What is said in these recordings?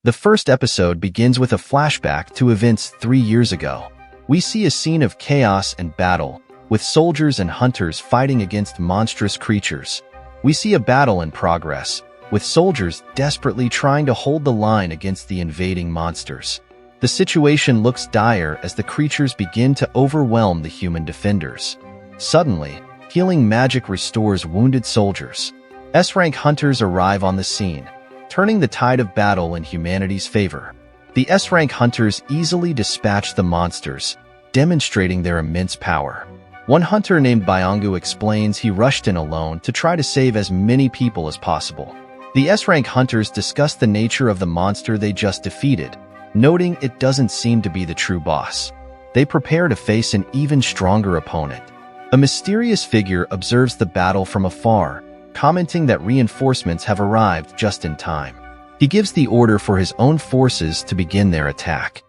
The first episode begins with a flashback to events 3 years ago. We see a scene of chaos and battle, with soldiers and hunters fighting against monstrous creatures. We see a battle in progress, with soldiers desperately trying to hold the line against the invading monsters. The situation looks dire as the creatures begin to overwhelm the human defenders. Suddenly, healing magic restores wounded soldiers. S-rank hunters arrive on the scene, turning the tide of battle in humanity's favor. The S-rank hunters easily dispatch the monsters, demonstrating their immense power. One hunter named Byangu explains he rushed in alone to try to save as many people as possible. The S-rank hunters discuss the nature of the monster they just defeated, noting it doesn't seem to be the true boss. They prepare to face an even stronger opponent. A mysterious figure observes the battle from afar, commenting that reinforcements have arrived just in time. He gives the order for his own forces to begin their attack.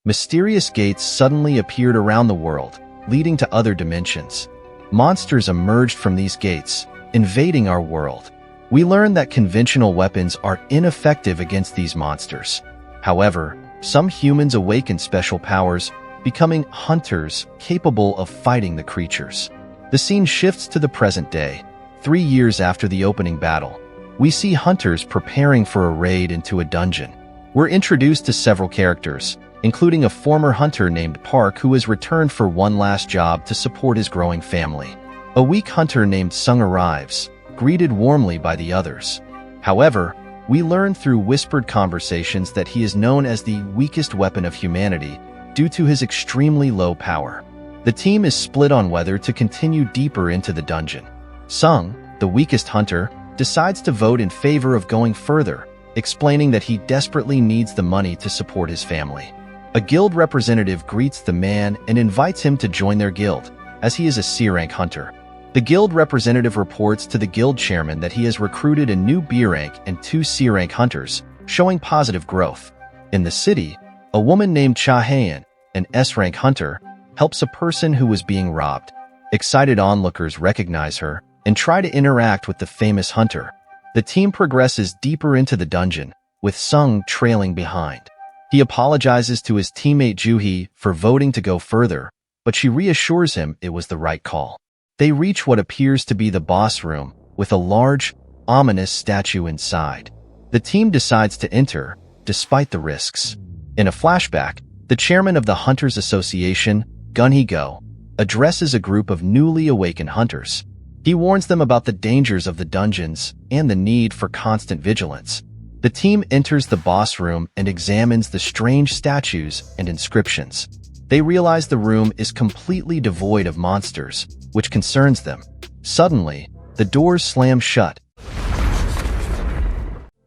Mysterious gates suddenly appeared around the world, leading to other dimensions. Monsters emerged from these gates, invading our world. We learn that conventional weapons are ineffective against these monsters. However, some humans awaken special powers, becoming hunters capable of fighting the creatures. The scene shifts to the present day, 3 years after the opening battle. We see hunters preparing for a raid into a dungeon. We're introduced to several characters, including a former hunter named Park who has returned for one last job to support his growing family. A weak hunter named Sung arrives, greeted warmly by the others. However, we learn through whispered conversations that he is known as the weakest weapon of humanity due to his extremely low power. The team is split on whether to continue deeper into the dungeon. Sung, the weakest hunter, decides to vote in favor of going further, explaining that he desperately needs the money to support his family. A guild representative greets the man and invites him to join their guild, as he is a C-rank hunter. The guild representative reports to the guild chairman that he has recruited a new B-rank and 2 C-rank hunters, showing positive growth. In the city, a woman named Cha Hayan, an S-rank hunter, helps a person who was being robbed. Excited onlookers recognize her and try to interact with the famous hunter. The team progresses deeper into the dungeon, with Sung trailing behind. He apologizes to his teammate Juhee for voting to go further, but she reassures him it was the right call. They reach what appears to be the boss room, with a large, ominous statue inside. The team decides to enter, despite the risks. In a flashback, the chairman of the Hunters Association, Gun-hee-go, addresses a group of newly awakened hunters. He warns them about the dangers of the dungeons and the need for constant vigilance. The team enters the boss room and examines the strange statues and inscriptions. They realize the room is completely devoid of monsters, which concerns them. Suddenly, the doors slam shut,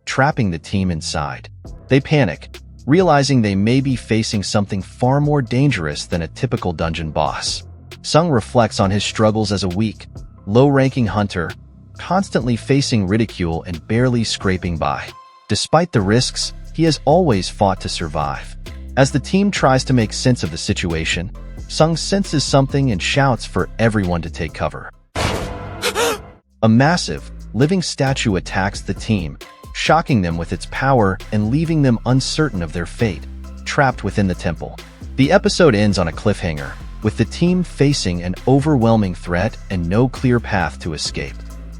trapping the team inside. They panic, realizing they may be facing something far more dangerous than a typical dungeon boss. Sung reflects on his struggles as a weak, low-ranking hunter, constantly facing ridicule and barely scraping by. Despite the risks, he has always fought to survive. As the team tries to make sense of the situation, Sung senses something and shouts for everyone to take cover. A massive, living statue attacks the team, shocking them with its power and leaving them uncertain of their fate, trapped within the temple. The episode ends on a cliffhanger, with the team facing an overwhelming threat and no clear path to escape.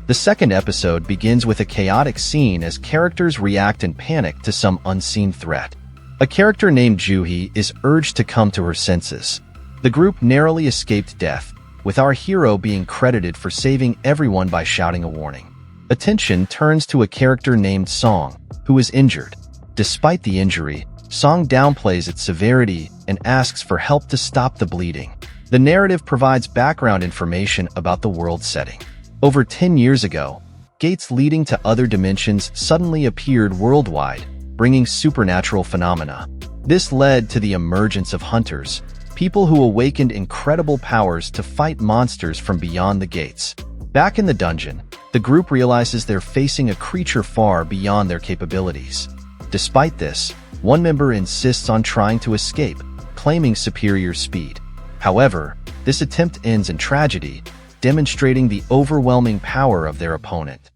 The second episode begins with a chaotic scene as characters react in panic to some unseen threat. A character named Juhee is urged to come to her senses. The group narrowly escaped death, with our hero being credited for saving everyone by shouting a warning. Attention turns to a character named Song, who is injured. Despite the injury, Song downplays its severity and asks for help to stop the bleeding. The narrative provides background information about the world setting. Over 10 years ago, gates leading to other dimensions suddenly appeared worldwide, bringing supernatural phenomena. This led to the emergence of hunters, people who awakened incredible powers to fight monsters from beyond the gates. Back in the dungeon, the group realizes they're facing a creature far beyond their capabilities. Despite this, one member insists on trying to escape, claiming superior speed. However, this attempt ends in tragedy, demonstrating the overwhelming power of their opponent.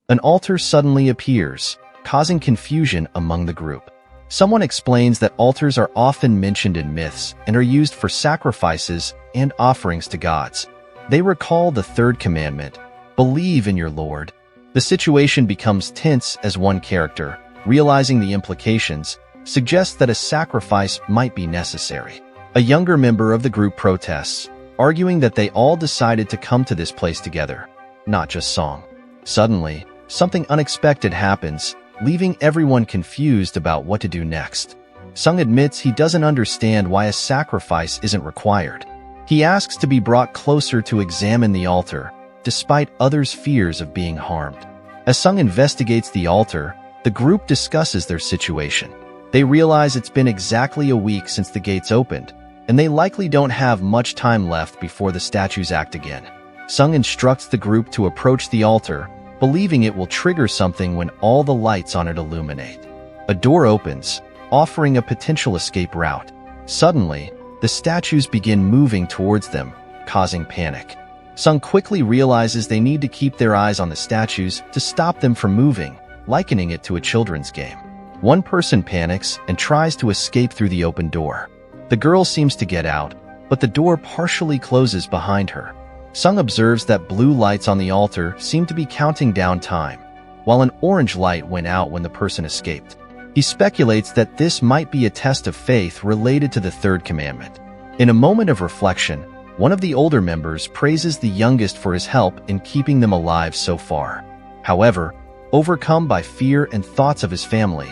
An altar suddenly appears, causing confusion among the group. Someone explains that altars are often mentioned in myths and are used for sacrifices and offerings to gods. They recall the third commandment, "Believe in your Lord." The situation becomes tense as one character, realizing the implications, suggests that a sacrifice might be necessary. A younger member of the group protests, arguing that they all decided to come to this place together, not just Song. Suddenly, something unexpected happens, leaving everyone confused about what to do next. Sung admits he doesn't understand why a sacrifice isn't required. He asks to be brought closer to examine the altar, despite others' fears of being harmed. As Sung investigates the altar, the group discusses their situation. They realize it's been exactly a week since the gates opened, and they likely don't have much time left before the statues act again. Sung instructs the group to approach the altar, believing it will trigger something when all the lights on it illuminate. A door opens, offering a potential escape route. Suddenly, the statues begin moving towards them, causing panic. Sung quickly realizes they need to keep their eyes on the statues to stop them from moving, likening it to a children's game. One person panics and tries to escape through the open door. The girl seems to get out, but the door partially closes behind her. Sung observes that blue lights on the altar seem to be counting down time, while an orange light went out when the person escaped. He speculates that this might be a test of faith related to the third commandment. In a moment of reflection, one of the older members praises the youngest for his help in keeping them alive so far. However, overcome by fear and thoughts of his family,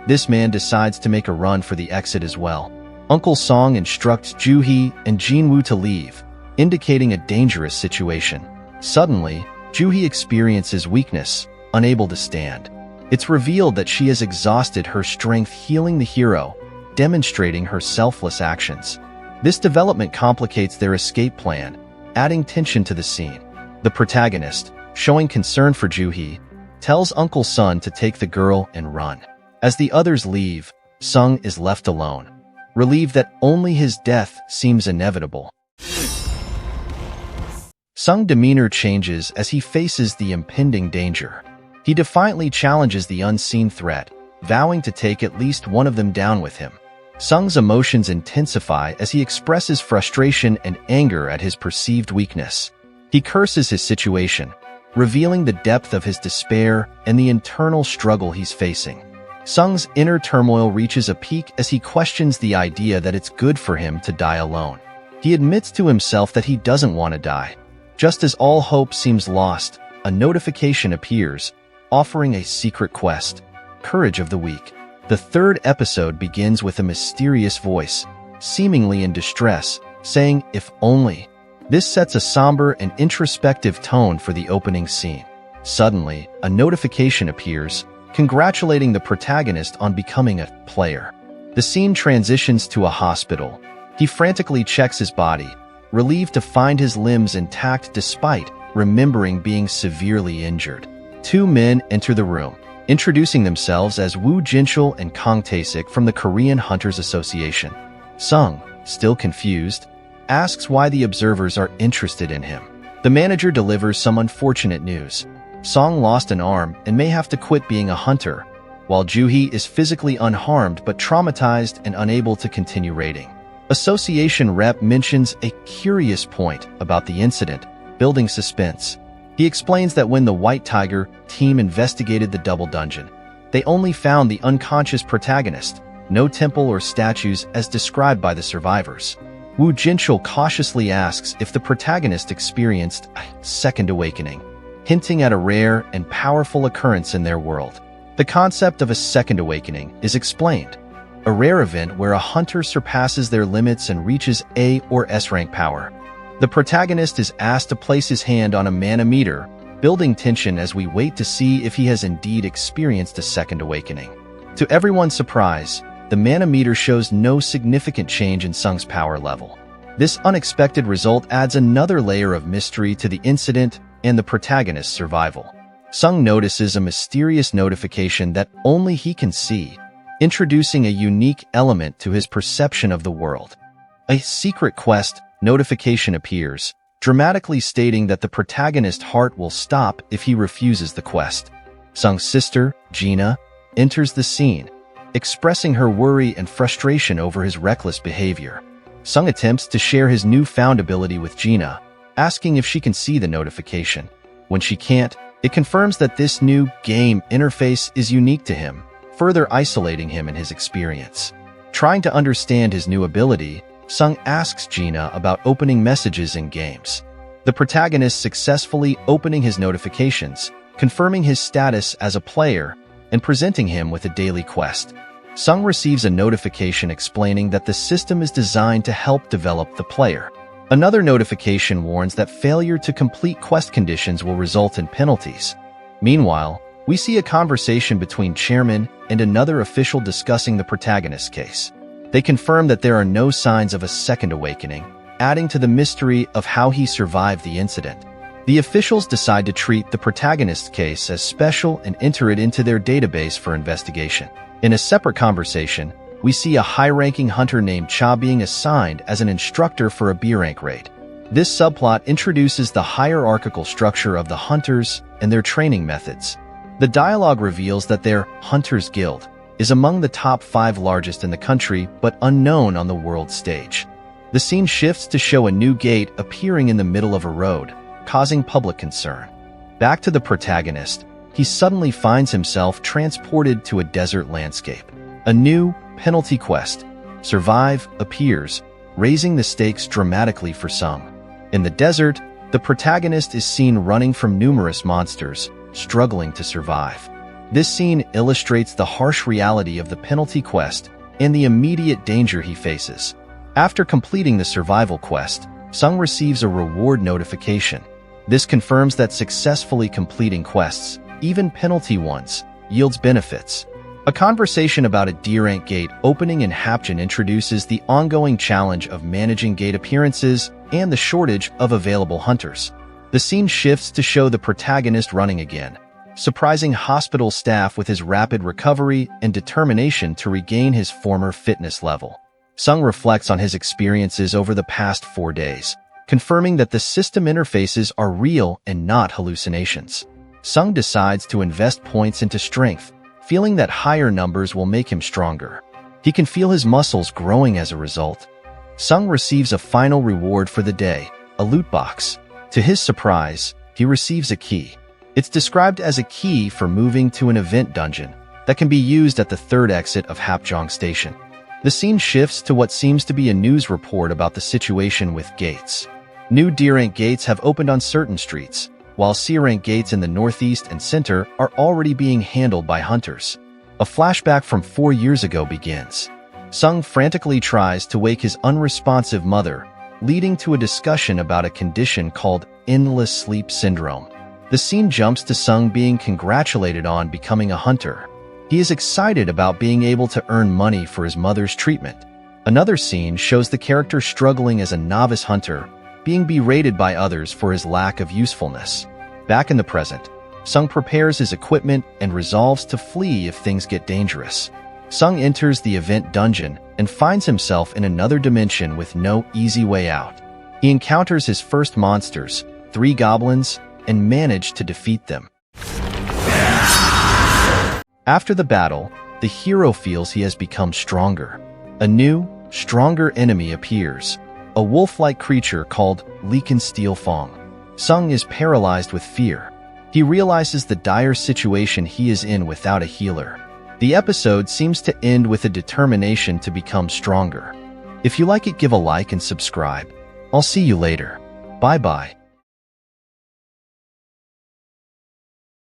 this man decides to make a run for the exit as well. Uncle Song instructs Ju-hee and Jin-woo to leave, indicating a dangerous situation. Suddenly, Ju-hee experiences weakness, unable to stand. It's revealed that she has exhausted her strength healing the hero, demonstrating her selfless actions. This development complicates their escape plan, adding tension to the scene. The protagonist, showing concern for Ju-hee, tells Uncle Sun to take the girl and run. As the others leave, Sung is left alone, relieved that only his death seems inevitable. Sung's demeanor changes as he faces the impending danger. He defiantly challenges the unseen threat, vowing to take at least one of them down with him. Sung's emotions intensify as he expresses frustration and anger at his perceived weakness. He curses his situation, revealing the depth of his despair and the internal struggle he's facing. Sung's inner turmoil reaches a peak as he questions the idea that it's good for him to die alone. He admits to himself that he doesn't want to die. Just as all hope seems lost, a notification appears, offering a secret quest, Courage of the Weak. The third episode begins with a mysterious voice, seemingly in distress, saying, "If only." This sets a somber and introspective tone for the opening scene. Suddenly, a notification appears, congratulating the protagonist on becoming a player. The scene transitions to a hospital. He frantically checks his body, relieved to find his limbs intact despite remembering being severely injured. Two men enter the room, introducing themselves as Woo Jinchul and Kang Tae-sik from the Korean Hunters Association. Sung, still confused, asks why the observers are interested in him. The manager delivers some unfortunate news. Song lost an arm and may have to quit being a hunter, while Ju-hee is physically unharmed but traumatized and unable to continue raiding. Association rep mentions a curious point about the incident, building suspense. He explains that when the White Tiger team investigated the double dungeon, they only found the unconscious protagonist, no temple or statues as described by the survivors. Woo Jinchul cautiously asks if the protagonist experienced a second awakening, hinting at a rare and powerful occurrence in their world. The concept of a second awakening is explained, a rare event where a hunter surpasses their limits and reaches A or S rank power. The protagonist is asked to place his hand on a mana meter, building tension as we wait to see if he has indeed experienced a second awakening. To everyone's surprise, the mana meter shows no significant change in Sung's power level. This unexpected result adds another layer of mystery to the incident and the protagonist's survival. Sung notices a mysterious notification that only he can see, introducing a unique element to his perception of the world. A secret quest notification appears, dramatically stating that the protagonist's heart will stop if he refuses the quest. Sung's sister, Gina, enters the scene, expressing her worry and frustration over his reckless behavior. Sung attempts to share his newfound ability with Gina, asking if she can see the notification. When she can't, it confirms that this new game interface is unique to him, further isolating him in his experience. Trying to understand his new ability, Sung asks Gina about opening messages in games. The protagonist successfully opening his notifications, confirming his status as a player, and presenting him with a daily quest. Sung receives a notification explaining that the system is designed to help develop the player. Another notification warns that failure to complete quest conditions will result in penalties. Meanwhile, we see a conversation between Chairman and another official discussing the protagonist's case. They confirm that there are no signs of a second awakening, adding to the mystery of how he survived the incident. The officials decide to treat the protagonist's case as special and enter it into their database for investigation. In a separate conversation, we see a high-ranking hunter named Cha being assigned as an instructor for a B rank raid. This subplot introduces the hierarchical structure of the hunters and their training methods. The dialogue reveals that their Hunters Guild is among the top 5 largest in the country but unknown on the world stage. The scene shifts to show a new gate appearing in the middle of a road, causing public concern. Back to the protagonist, he suddenly finds himself transported to a desert landscape. A new penalty quest, Survive, appears, raising the stakes dramatically for Sung. In the desert, the protagonist is seen running from numerous monsters, struggling to survive. This scene illustrates the harsh reality of the penalty quest and the immediate danger he faces. After completing the survival quest, Sung receives a reward notification. This confirms that successfully completing quests, even penalty ones, yields benefits. A conversation about a D-rank gate opening in Hapjin introduces the ongoing challenge of managing gate appearances and the shortage of available hunters. The scene shifts to show the protagonist running again, surprising hospital staff with his rapid recovery and determination to regain his former fitness level. Sung reflects on his experiences over the past 4 days, confirming that the system interfaces are real and not hallucinations. Sung decides to invest points into strength, feeling that higher numbers will make him stronger. He can feel his muscles growing as a result. Sung receives a final reward for the day, a loot box. To his surprise, he receives a key. It's described as a key for moving to an event dungeon that can be used at the 3rd exit of Hapjeong Station. The scene shifts to what seems to be a news report about the situation with gates. New D-rank gates have opened on certain streets, while C-rank gates in the northeast and center are already being handled by hunters. A flashback from 4 years ago begins. Sung frantically tries to wake his unresponsive mother, leading to a discussion about a condition called endless sleep syndrome. The scene jumps to Sung being congratulated on becoming a hunter. He is excited about being able to earn money for his mother's treatment. Another scene shows the character struggling as a novice hunter, being berated by others for his lack of usefulness. Back in the present, Sung prepares his equipment and resolves to flee if things get dangerous. Sung enters the event dungeon and finds himself in another dimension with no easy way out. He encounters his first monsters, 3 goblins, and manages to defeat them. After the battle, the hero feels he has become stronger. A new, stronger enemy appears, a wolf-like creature called Leaken Steel Fong. Sung is paralyzed with fear. He realizes the dire situation he is in without a healer. The episode seems to end with a determination to become stronger. If you like it, give a like and subscribe. I'll see you later. Bye-bye.